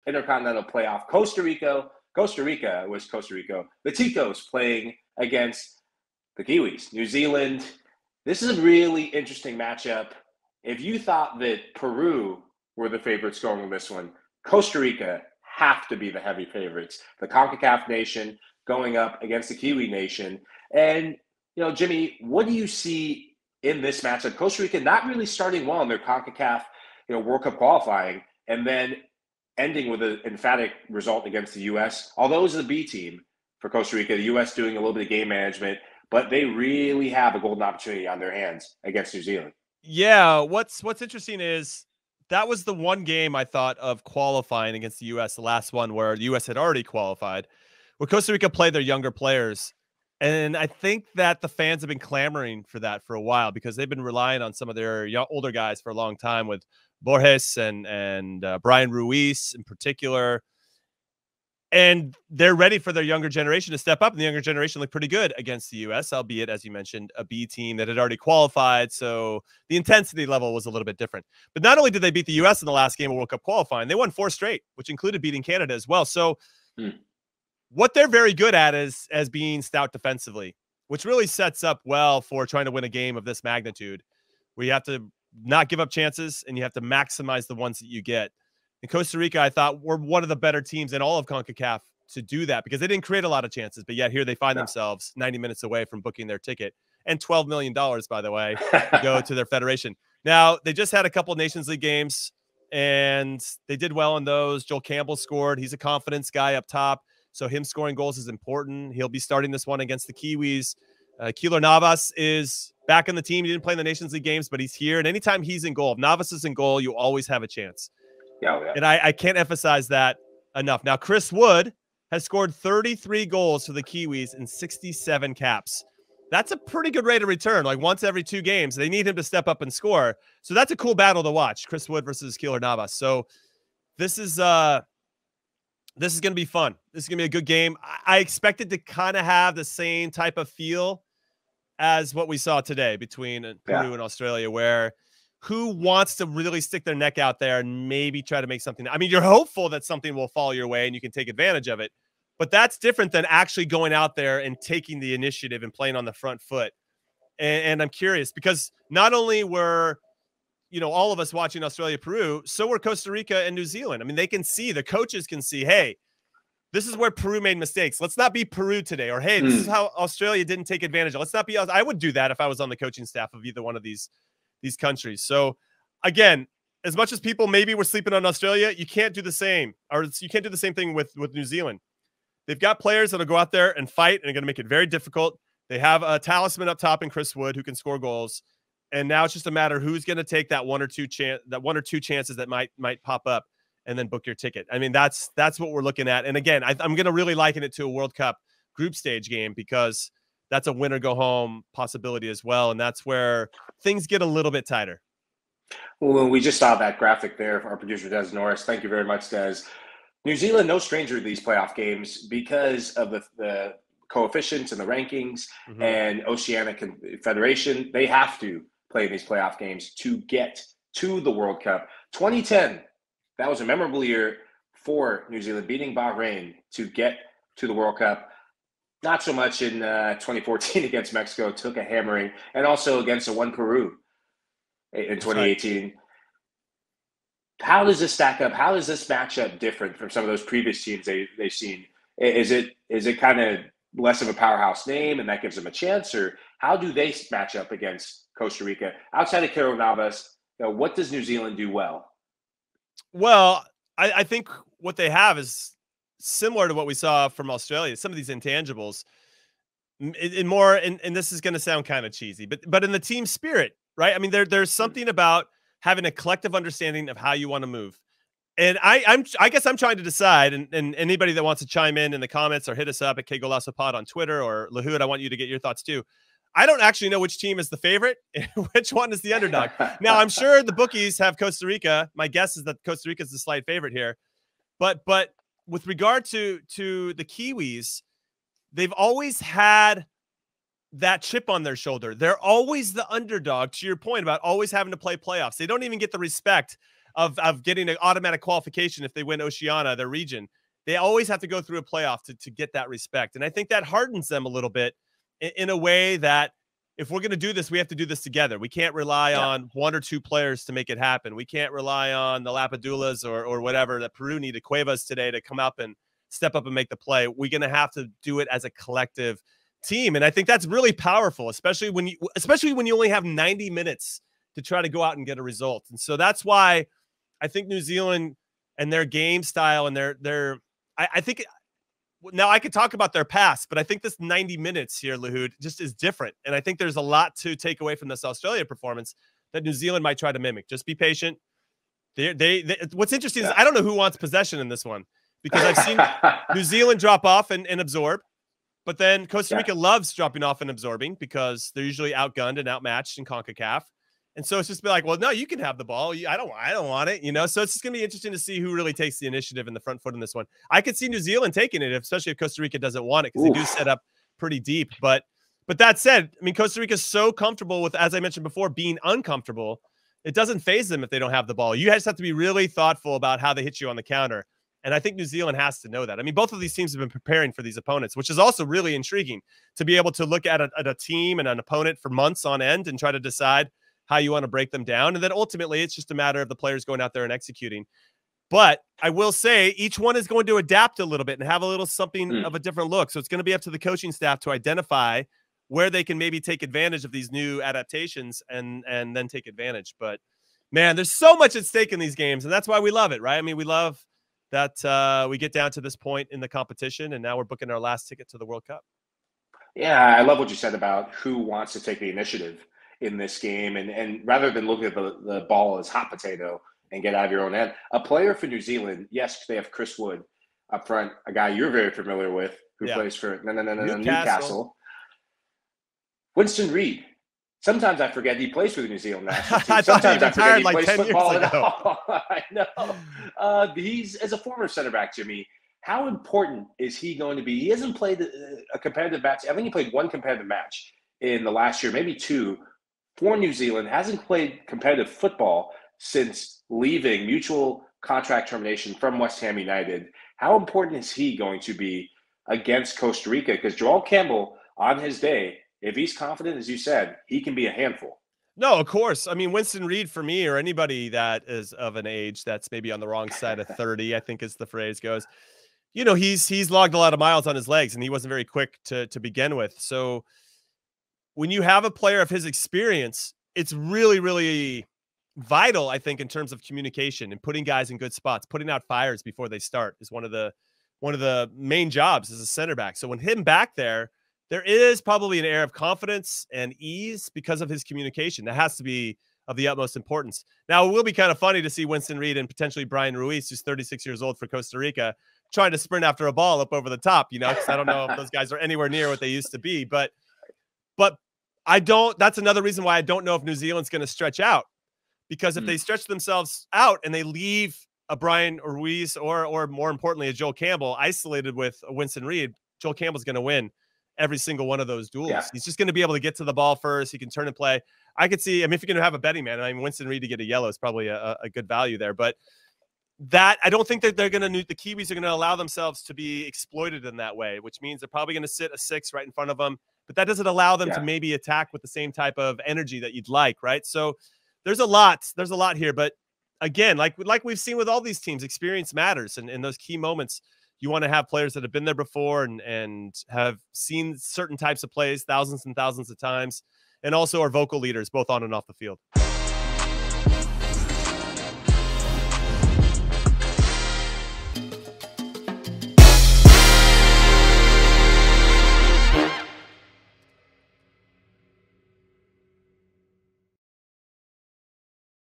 Intercontinental playoff. Costa Rica was Costa Rica. The Ticos playing against the Kiwis. New Zealand. This is a really interesting matchup. If you thought that Peru were the favorites going in this one, Costa Rica have to be the heavy favorites. The CONCACAF nation going up against the Kiwi nation. And, Jimmy, what do you see in this matchup? Costa Rica not really starting well in their CONCACAF, World Cup qualifying, and then ending with an emphatic result against the U.S. Although it was the B team for Costa Rica, the U.S. doing a little bit of game management, but they really have a golden opportunity on their hands against New Zealand. Yeah, what's interesting is that was the one game I thought of qualifying against the U.S., the last one where the U.S. had already qualified, where Costa Rica played their younger players. And I think that the fans have been clamoring for that for a while because they've been relying on some of their older guys for a long time with Borges and Brian Ruiz in particular. And they're ready for their younger generation to step up. And the younger generation looked pretty good against the U.S., albeit, as you mentioned, a B team that had already qualified. So the intensity level was a little bit different. But not only did they beat the U.S. in the last game of World Cup qualifying, they won 4 straight, which included beating Canada as well. So what they're very good at is as being stout defensively, which really sets up well for trying to win a game of this magnitude, where you have to not give up chances and you have to maximize the ones that you get. And Costa Rica, I thought, were one of the better teams in all of CONCACAF to do that because they didn't create a lot of chances. But yet here they find themselves 90 minutes away from booking their ticket and $12 million, by the way, to go to their federation. Now, they just had a couple of Nations League games and they did well in those. Joel Campbell scored. He's a confidence guy up top. So him scoring goals is important. He'll be starting this one against the Kiwis. Keylor Navas is back in the team. He didn't play in the Nations League games, but he's here. And anytime he's in goal, if Navas is in goal, you always have a chance. Yeah. And I can't emphasize that enough. Now, Chris Wood has scored 33 goals for the Kiwis in 67 caps. That's a pretty good rate of return. Like once every 2 games, they need him to step up and score. So that's a cool battle to watch, Chris Wood versus Keylor Navas. So this is going to be fun. This is going to be a good game. I expect it to kind of have the same type of feel as what we saw today between Peru and Australia, where who wants to really stick their neck out there and maybe try to make something? I mean, you're hopeful that something will fall your way and you can take advantage of it, but that's different than actually going out there and taking the initiative and playing on the front foot. And I'm curious because not only were, all of us watching Australia, Peru, so were Costa Rica and New Zealand. I mean, they can see, the coaches can see, hey, this is where Peru made mistakes. Let's not be Peru today. Or, hey, this is how Australia didn't take advantage of. Let's not be us. I would do that if I was on the coaching staff of either one of these countries. So again, as much as people maybe were sleeping on Australia, you can't do the same, or you can't do the same thing with New Zealand. They've got players that'll go out there and fight and are going to make it very difficult. They have a talisman up top in Chris Wood who can score goals. And now it's just a matter who's going to take that one or two chances that might pop up and then book your ticket. I mean, that's what we're looking at. And again, I'm going to really liken it to a World Cup group stage game because that's a win or go home possibility as well. And that's where things get a little bit tighter. Well, we just saw that graphic there for our producer, Des Norris. Thank you very much, Des. New Zealand, no stranger to these playoff games because of the coefficients and the rankings and Oceanic Federation. They have to play these playoff games to get to the World Cup. 2010, that was a memorable year for New Zealand, beating Bahrain to get to the World Cup. Not so much in 2014 against Mexico, took a hammering, and also against Peru in 2018. Right. How does this stack up? How is this matchup different from some of those previous teams they've seen? Is it kind of less of a powerhouse name and that gives them a chance, or how do they match up against Costa Rica? Outside of Keylor Navas, what does New Zealand do well? Well, I think what they have is similar to what we saw from Australia. Some of these intangibles, and this is going to sound kind of cheesy, but in the team spirit, right? I mean, there's something about having a collective understanding of how you want to move. And I guess I'm trying to decide, and anybody that wants to chime in the comments or hit us up at Qué Golazo Pod on Twitter, or Lahoud, I want you to get your thoughts too. I don't actually know which team is the favorite and which one is the underdog. Now, I'm sure the bookies have Costa Rica. My guess is that Costa Rica is the slight favorite here. But with regard to the Kiwis, they've always had that chip on their shoulder. They're always the underdog, to your point about always having to play playoffs. They don't even get the respect of getting an automatic qualification if they win Oceania, their region. They always have to go through a playoff to get that respect. And I think that hardens them a little bit in a way that if we're going to do this, we have to do this together. We can't rely on one or two players to make it happen. We can't rely on the Lapadulas or whatever that Peru needed, Cuevas today, to come up and step up and make the play. We're going to have to do it as a collective team. And I think that's really powerful, especially when you only have 90 minutes to try to go out and get a result. And so that's why I think New Zealand and their game style and I think now I could talk about their past, but I think this 90 minutes here, Lahoud, just is different. And I think there's a lot to take away from this Australia performance that New Zealand might try to mimic. Just be patient. What's interesting is I don't know who wants possession in this one, because I've seen New Zealand drop off and absorb, but then Costa Rica loves dropping off and absorbing because they're usually outgunned and outmatched in CONCACAF. And so it's just be like, well, no, you can have the ball. I don't want it, So it's just going to be interesting to see who really takes the initiative in the front foot in this one. I could see New Zealand taking it, especially if Costa Rica doesn't want it, because they do set up pretty deep. But that said, I mean, Costa Rica is so comfortable with, as I mentioned before, being uncomfortable. It doesn't faze them if they don't have the ball. You just have to be really thoughtful about how they hit you on the counter. And I think New Zealand has to know that. I mean, both of these teams have been preparing for these opponents, which is also really intriguing to be able to look at a team and an opponent for months on end and try to decide how you want to break them down. And then ultimately it's just a matter of the players going out there and executing. But I will say each one is going to adapt a little bit and have a little something of a different look. So it's going to be up to the coaching staff to identify where they can maybe take advantage of these new adaptations and then take advantage. But man, there's so much at stake in these games, and that's why we love it, right? I mean, we love that we get down to this point in the competition, and now we're booking our last ticket to the World Cup. Yeah, I love what you said about who wants to take the initiative in this game, and rather than looking at the ball as hot potato and get out of your own end. A player for New Zealand, yes, they have Chris Wood up front, a guy you're very familiar with, who plays for Newcastle. Winston Reid. Sometimes I forget he plays for the New Zealand national team. Sometimes I forget he plays football at all. I know. He's, as a former center back, Jimmy, how important is he going to be? He hasn't played a competitive match. I think he played one competitive match in the last year, maybe two, for New Zealand. Hasn't played competitive football since leaving mutual contract termination from West Ham United. How important is he going to be against Costa Rica? Because Joel Campbell, on his day, if he's confident, as you said, he can be a handful. No, of course. I mean, Winston Reid, for me, or anybody that is of an age that's maybe on the wrong side of 30, I think as the phrase goes, he's logged a lot of miles on his legs, and he wasn't very quick to begin with. So when you have a player of his experience, it's really, really vital, I think, in terms of communication and putting guys in good spots. Putting out fires before they start is one of the main jobs as a center back. So when him back there is probably an air of confidence and ease because of his communication. That has to be of the utmost importance. Now, it will be kind of funny to see Winston Reid and potentially Brian Ruiz, who's 36 years old for Costa Rica, trying to sprint after a ball up over the top, because I don't know if those guys are anywhere near what they used to be. But that's another reason why I don't know if New Zealand's going to stretch out, because if they stretch themselves out and they leave a Brian Ruiz or more importantly, a Joel Campbell isolated with a Winston Reid, Joel Campbell's going to win every single one of those duels. Yeah. He's just going to be able to get to the ball first. He can turn and play. I could see, if you're going to have a betting man, Winston Reid to get a yellow is probably a good value there. But that, I don't think that the Kiwis are going to allow themselves to be exploited in that way, which means they're probably going to sit a 6 right in front of them. But that doesn't allow them to maybe attack with the same type of energy that you'd like, right? So there's a lot here. But again, like we've seen with all these teams, experience matters. And in those key moments, you want to have players that have been there before and have seen certain types of plays thousands and thousands of times, and also are vocal leaders both on and off the field.